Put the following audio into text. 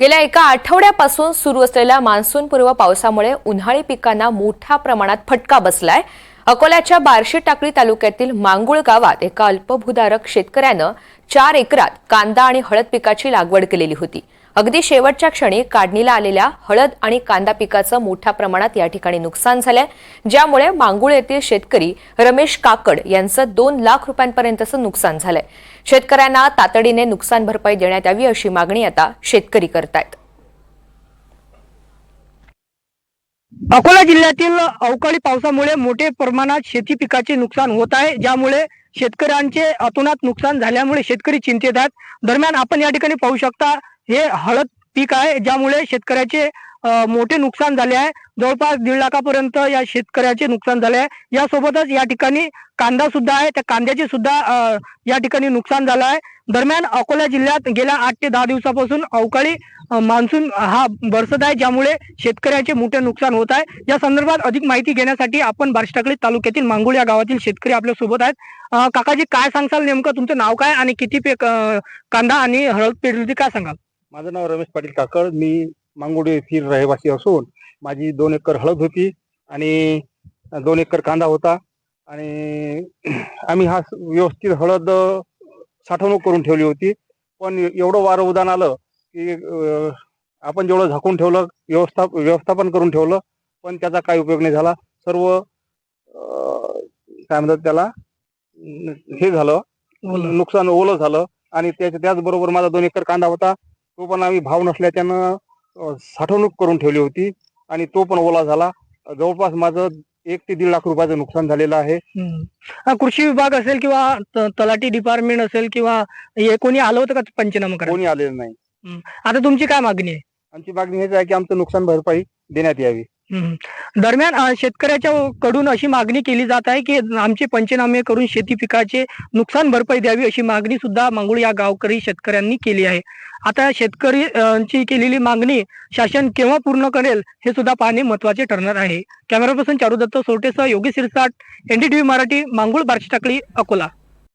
गेल्या एका आठवड्यापासून सुरू असलेल्या मान्सूनपूर्व पावसामुळे उन्हाळी पिकांना मोठ्या प्रमाणात फटका बसलाय। अकोल्याच्या बार्शी टाकळी तालुक्यातील मांगुळ गावात एका अल्पभूधारक शेतकऱ्यानं 4 एकरात कांदा आणि हळद पिकाची लागवड केलेली होती। अगदी शेवटच्या क्षणी काढणीला आलेल्या हळद आणि कांदा पिकाचं मोठ्या प्रमाणात या ठिकाणी नुकसान झालंय, ज्यामुळे मांगुळ येथील शेतकरी रमेश काकड यांचं 2 लाख रुपयांपर्यंतचं नुकसान झालंय। शेतकऱ्यांना तातडीने नुकसान भरपाई देण्यात यावी अशी मागणी आता शेतकरी करतायत। अकोला जिल्ह्यातील अवकाळी पावसामुळे मोठे प्रमाणात शेती पिकाचे नुकसान होत आहे, ज्यामुळे शेतकऱ्यांचे अतोनात नुकसान झाल्यामुळे शेतकरी चिंतेत आहेत। दरम्यान आपण या ठिकाणी पाहू शकता, हे हळद पीक आहे, ज्यामुळे शेतकऱ्याचे मोठे नुकसान झाले आहे। जवळपास 1.5 लाखापर्यंत या शेतकऱ्याचे नुकसान झाले आहे। यासोबतच या ठिकाणी कांदा सुद्धा आहे, त्या कांद्याचे सुद्धा या ठिकाणी नुकसान झालं आहे। दरम्यान अकोला जिल्ह्यात गेल्या 8 ते 10 दिवसापासून अवकाळी मान्सून हा बरसत आहे, ज्यामुळे शेतकऱ्याचे मोठे नुकसान होत आहे। या संदर्भात अधिक माहिती घेण्यासाठी आपण बार्शी टाकळी तालुक्यातील मांगुळ या गावातील शेतकरी आपल्या सोबत आहेत। काकाजी, काय सांगसाल, नेमकं तुमचं नाव काय आणि किती कांदा आणि हळद पेरली होती, काय सांगाल? माझं नाव रमेश पाटील काकड। मी मांगुळ येथील रहिवासी असून माझी 2 एकर हळद होती आणि 2 एकर कांदा होता आणि आम्ही हा व्यवस्थित हळद साठवणूक करून ठेवली होती। पण एवढं वारं उदान आलं की आपण जेवढं झाकून ठेवलं, व्यवस्थापन करून ठेवलं, पण त्याचा काही उपयोग नाही झाला। सर्व काय म्हणतात त्याला, हे झालं, नुकसान ओलं झालं। आणि त्याचबरोबर माझा 2 एकर कांदा होता, तो पण आम्ही भाव नसल्याच्यानं साठवणूक करून ठेवली होती आणि तो पण ओला झाला। जवळपास माझं 1 ते 1.5 लाख रुपयाचं नुकसान झालेलं आहे। कृषी विभाग असेल किंवा तलाठी डिपार्टमेंट असेल किंवा हे कोणी आलं होतं का पंचनामा करायला? कोणी आलेलं नाही। आता तुमची काय मागणी आहे? आमची मागणी हेच आहे की आमचं नुकसान भरपाई देण्यात यावी। दरम्यान शेतकऱ्याच्या कडून अशी मागणी केली जात आहे की आमचे पंचनामे करून शेती पिकाचे नुकसान भरपाई द्यावी, अशी मागणी सुद्धा मांगुळ या गावकरी शेतकऱ्यांनी केली आहे। आता शेतकऱ्यांची केलेली मागणी शासन केव्हा पूर्ण करेल हे सुद्धा पाहणे महत्त्वाचे ठरणार आहे। कॅमेरा पर्सन चारू दत्त सोरटेसह योगेश सिरसाट, NDTV मराठी, मांगुळ, बार्शी टाकळी, अकोला।